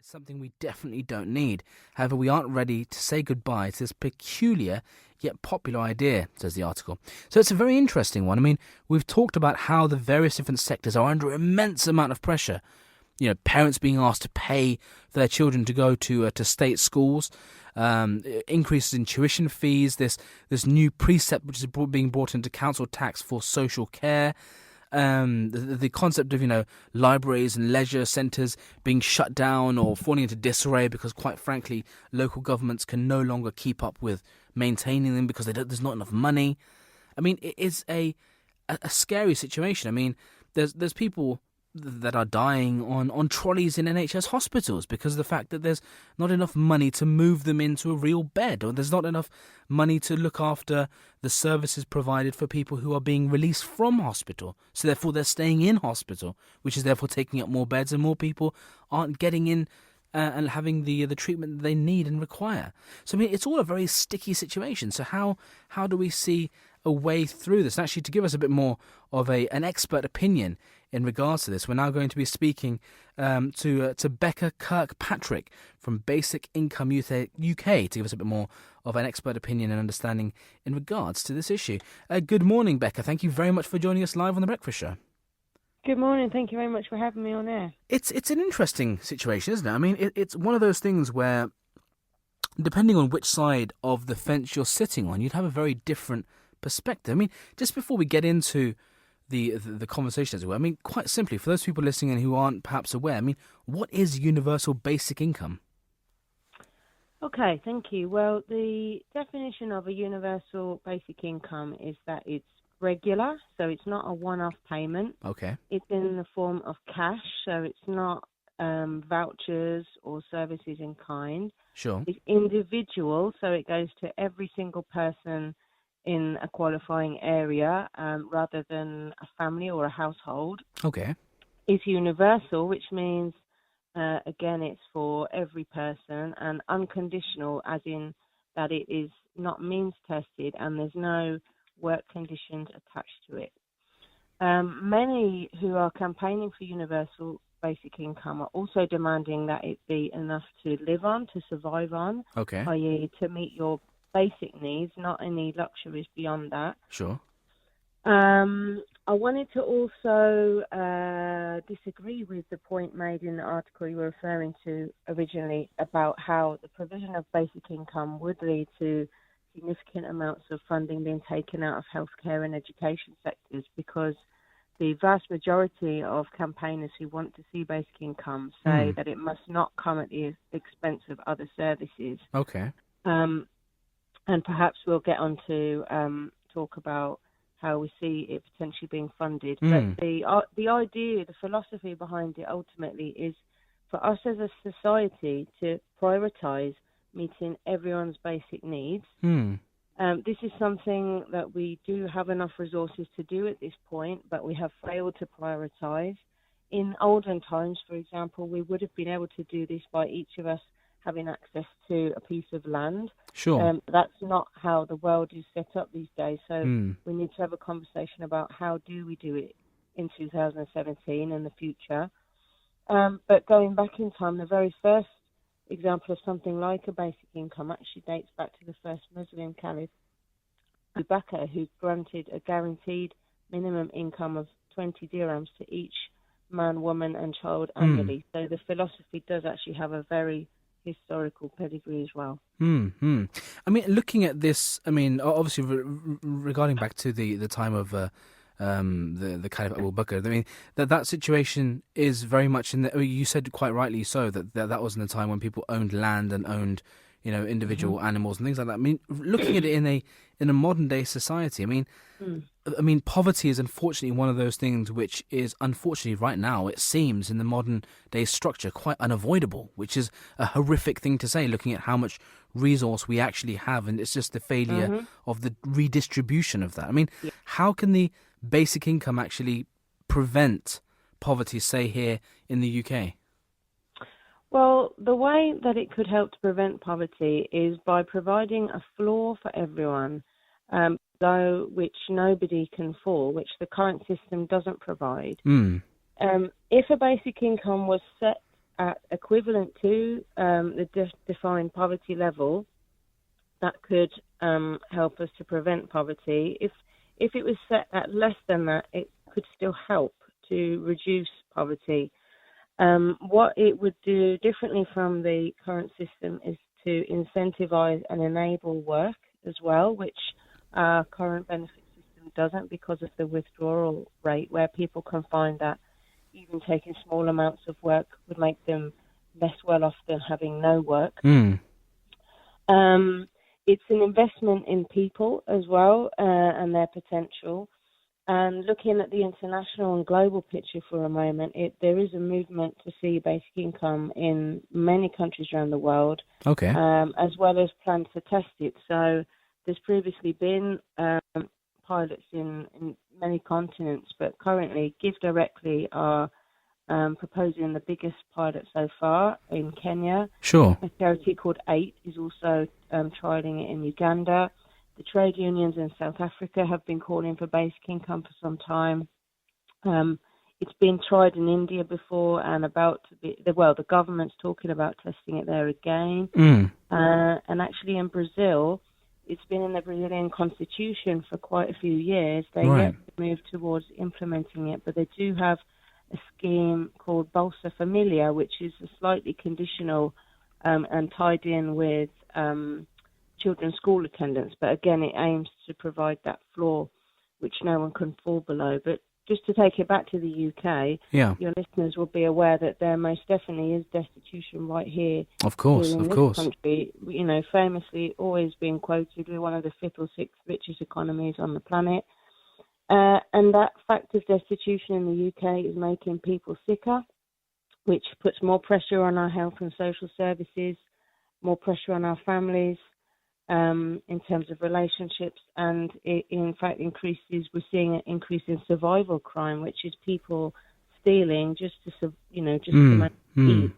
It's something we definitely don't need. However, we aren't ready to say goodbye to this peculiar yet popular idea, says the article. So it's a very interesting one. I mean, we've talked about how the various different sectors are under immense amount of pressure. You know, parents being asked to pay for their children to go to state schools, increases in tuition fees, this new precept which is being brought into council tax for social care, the concept of, libraries and leisure centres being shut down or falling into disarray because, quite frankly, local governments can no longer keep up with maintaining them because there's not enough money. I mean, it is a scary situation. I mean, there's people that are dying on trolleys in NHS hospitals because of the fact that there's not enough money to move them into a real bed, or there's not enough money to look after the services provided for people who are being released from hospital. So therefore they're staying in hospital, which is therefore taking up more beds, and more people aren't getting in and having the treatment that they need and require. So I mean, it's all a very sticky situation. So how do we see a way through this? And actually, to give us a bit more of an expert opinion in regards to this, we're now going to be speaking to Becca Kirkpatrick from Basic Income UK to give us a bit more of an expert opinion and understanding in regards to this issue. Good morning, Becca. Thank you very much for joining us live on The Breakfast Show. Good morning. Thank you very much for having me on air. It's an interesting situation, isn't it? I mean, it's one of those things where, depending on which side of the fence you're sitting on, you'd have a very different perspective. I mean, just before we get into the conversation, as it were, I mean, quite simply, for those people listening in who aren't perhaps aware, I mean, what is universal basic income? Okay, thank you. Well, the definition of a universal basic income is that it's regular, so it's not a one-off payment. Okay. It's in the form of cash, so it's not vouchers or services in kind. Sure. It's individual, so it goes to every single person in a qualifying area rather than a family or a household. Okay. It's universal, which means, again, it's for every person, and unconditional, as in that it is not means tested and there's no work conditions attached to it. Many who are campaigning for universal basic income are also demanding that it be enough to live on, to survive on, Okay. i.e. to meet your basic needs, not any luxuries beyond that. Sure. I wanted to also disagree with the point made in the article you were referring to originally about how the provision of basic income would lead to significant amounts of funding being taken out of healthcare and education sectors, because the vast majority of campaigners who want to see basic income say that it must not come at the expense of other services. Okay. And perhaps we'll get on to talk about how we see it potentially being funded. But the idea, the philosophy behind it ultimately is for us as a society to prioritise meeting everyone's basic needs. This is something that we do have enough resources to do at this point, but we have failed to prioritise. In olden times, for example, we would have been able to do this by each of us having access to a piece of land. Sure. That's not how the world is set up these days. So we need to have a conversation about how do we do it in 2017 and the future. But going back in time, the very first example of something like a basic income actually dates back to the first Muslim caliph, Becca, who granted a guaranteed minimum income of 20 dirhams to each man, woman and child annually. So the philosophy does actually have a very historical pedigree as well. I mean, looking at this, I mean, obviously regarding back to the time of the Caliph Abu Bakr, I mean, that situation is very much in the, I mean, you said quite rightly so that was in a time when people owned land and owned, individual animals and things like that. I mean, looking at it in a modern day society, I mean, poverty is unfortunately one of those things which is, unfortunately, right now, it seems in the modern day structure quite unavoidable, which is a horrific thing to say, looking at how much resource we actually have, and it's just the failure of the redistribution of that. I mean, how can the basic income actually prevent poverty, say, here in the UK? Well, the way that it could help to prevent poverty is by providing a floor for everyone, though which nobody can fall, which the current system doesn't provide. If a basic income was set at equivalent to the defined poverty level, that could help us to prevent poverty. If it was set at less than that, it could still help to reduce poverty. What it would do differently from the current system is to incentivize and enable work as well, which our current benefit system doesn't, because of the withdrawal rate, where people can find that even taking small amounts of work would make them less well off than having no work. It's an investment in people as well, and their potential. And looking at the international and global picture for a moment, there is a movement to see basic income in many countries around the world, as well as plans to test it. So there's previously been pilots in many continents, but currently Give Directly are proposing the biggest pilot so far in Kenya. Sure. A charity called 8 is also trialling it in Uganda. The trade unions in South Africa have been calling for basic income for some time. It's been tried in India before and about to be, the government's talking about testing it there again. And actually in Brazil, it's been in the Brazilian constitution for quite a few years. They yet to move towards implementing it, but they do have a scheme called Bolsa Familia, which is slightly conditional and tied in with children's school attendance. But again, it aims to provide that floor which no one can fall below. But just to take it back to the UK, your listeners will be aware that there most definitely is destitution right here. Of course, in this country. You know, famously always being quoted, we're one of the 5th or 6th richest economies on the planet. And that fact of destitution in the UK is making people sicker, which puts more pressure on our health and social services, more pressure on our families in terms of relationships, and it in fact increases. We're seeing an increase in survival crime, which is people stealing just to eat,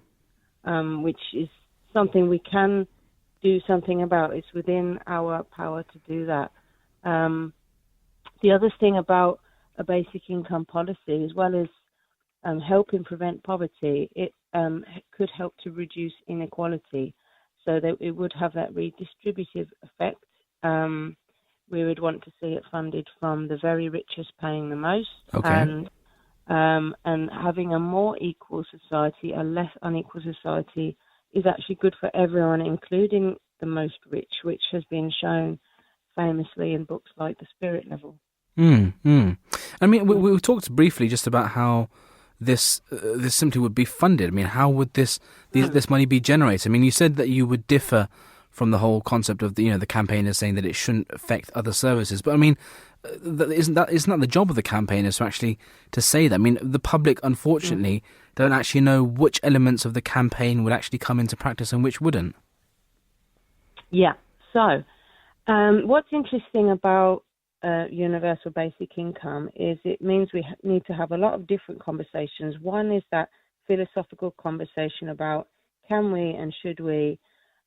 which is something we can do something about. It's within our power to do that. The other thing about a basic income policy, as well as helping prevent poverty, it could help to reduce inequality, so that it would have that redistributive effect. We would want to see it funded from the very richest paying the most, and having a more equal society, a less unequal society, is actually good for everyone, including the most rich, which has been shown famously in books like The Spirit Level. I mean, we talked briefly just about how this simply would be funded. I mean, how would this money be generated? I mean, you said that you would differ from the whole concept of the campaigners saying that it shouldn't affect other services. But I mean, isn't that the job of the campaigners to say that? I mean, the public, unfortunately, don't actually know which elements of the campaign would actually come into practice and which wouldn't. Yeah. So, what's interesting about universal basic income is it means we need to have a lot of different conversations. One is that philosophical conversation about can we and should we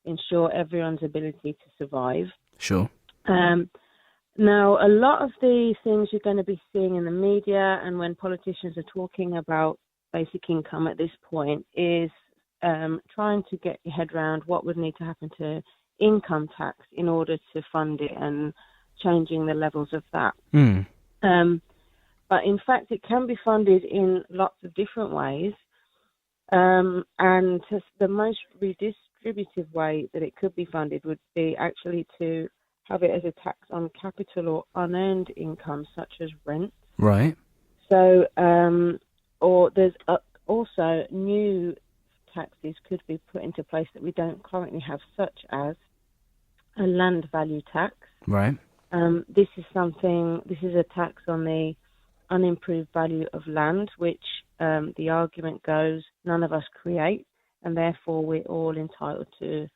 ensure everyone's ability to survive. Sure. Now, a lot of the things you're going to be seeing in the media and when politicians are talking about basic income at this point is trying to get your head around what would need to happen to income tax in order to fund it and changing the levels of that. But in fact, it can be funded in lots of different ways. And the most redistributive way that it could be funded would be actually to have it as a tax on capital or unearned income, such as rent. Right. So, or there's also new taxes could be put into place that we don't currently have, such as a land value tax. Right. This is a tax on the unimproved value of land, which the argument goes none of us create, and therefore we're all entitled to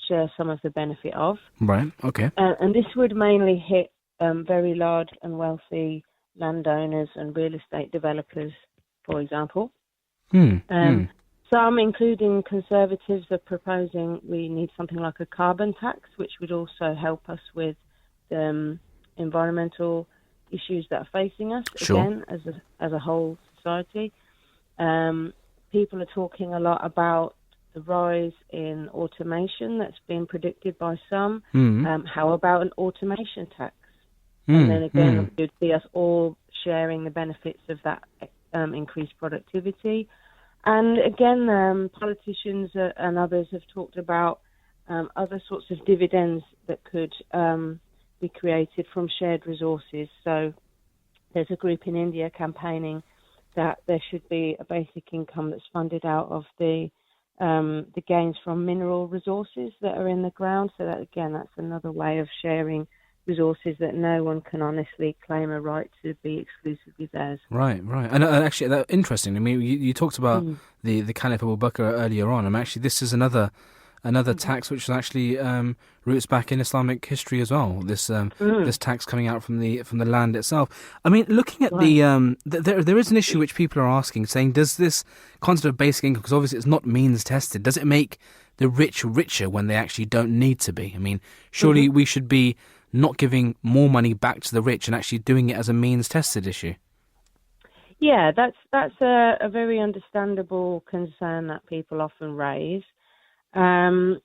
share some of the benefit of. Right, okay. And this would mainly hit very large and wealthy landowners and real estate developers, for example. Some, including conservatives, are proposing we need something like a carbon tax, which would also help us with environmental issues that are facing us, sure, again, as a whole society. people are talking a lot about the rise in automation that's been predicted by some. How about an automation tax? And then again, you'd see us all sharing the benefits of that increased productivity. And again, politicians and others have talked about other sorts of dividends that could be created from shared resources. So there's a group in India campaigning that there should be a basic income that's funded out of the gains from mineral resources that are in the ground. So that, again, that's another way of sharing resources that no one can honestly claim a right to be exclusively theirs. Right. And actually, that's interesting. I mean, you talked about the Caliph Abu Bakr earlier on. I mean, actually, this is another tax which actually roots back in Islamic history as well. This this tax coming out from the land itself. I mean, looking at there is an issue which people are asking, saying, does this concept of basic income, because obviously it's not means tested, does it make the rich richer when they actually don't need to be? I mean, surely we should be not giving more money back to the rich and actually doing it as a means tested issue. Yeah, that's a very understandable concern that people often raise. So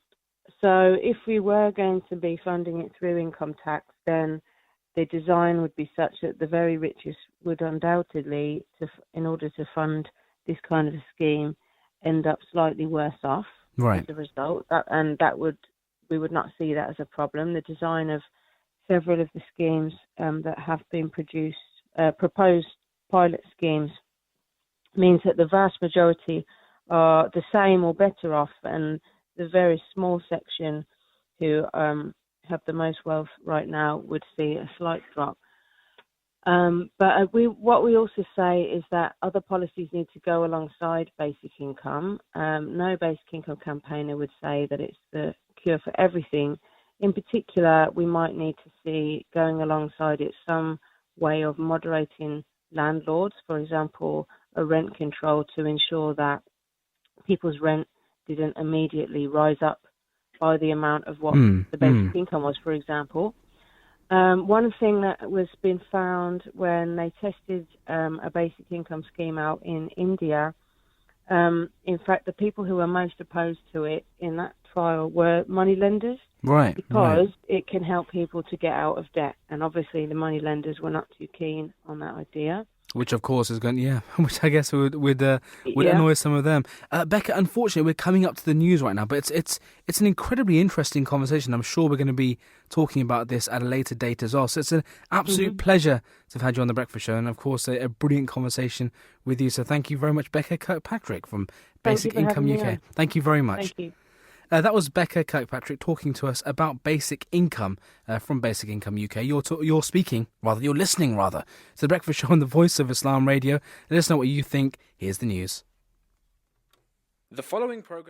if we were going to be funding it through income tax, then the design would be such that the very richest would undoubtedly, in order to fund this kind of a scheme, end up slightly worse off as a result. We would not see that as a problem. The design of several of the schemes that have been proposed pilot schemes means that the vast majority are the same or better off, and the very small section who have the most wealth right now would see a slight drop. But what we also say is that other policies need to go alongside basic income. No basic income campaigner would say that it's the cure for everything. In particular, we might need to see going alongside it some way of moderating landlords, for example, a rent control to ensure that people's rent didn't immediately rise up by the amount of what the basic income was, for example. One thing that was been found when they tested a basic income scheme out in India, in fact, the people who were most opposed to it in that trial were money lenders. Because it can help people to get out of debt. And obviously the money lenders were not too keen on that idea. Which, of course, is going, which I guess would annoy some of them. Becca, unfortunately, we're coming up to the news right now, but it's an incredibly interesting conversation. I'm sure we're going to be talking about this at a later date as well. So it's an absolute pleasure to have had you on The Breakfast Show, and, of course, a brilliant conversation with you. So thank you very much, Becca Kirkpatrick from Basic Income UK. Thank you very much. Thank you. That was Becca Kirkpatrick talking to us about basic income from Basic Income UK. You're listening to The Breakfast Show on the Voice of Islam Radio. Let us know what you think. Here's the news. The following program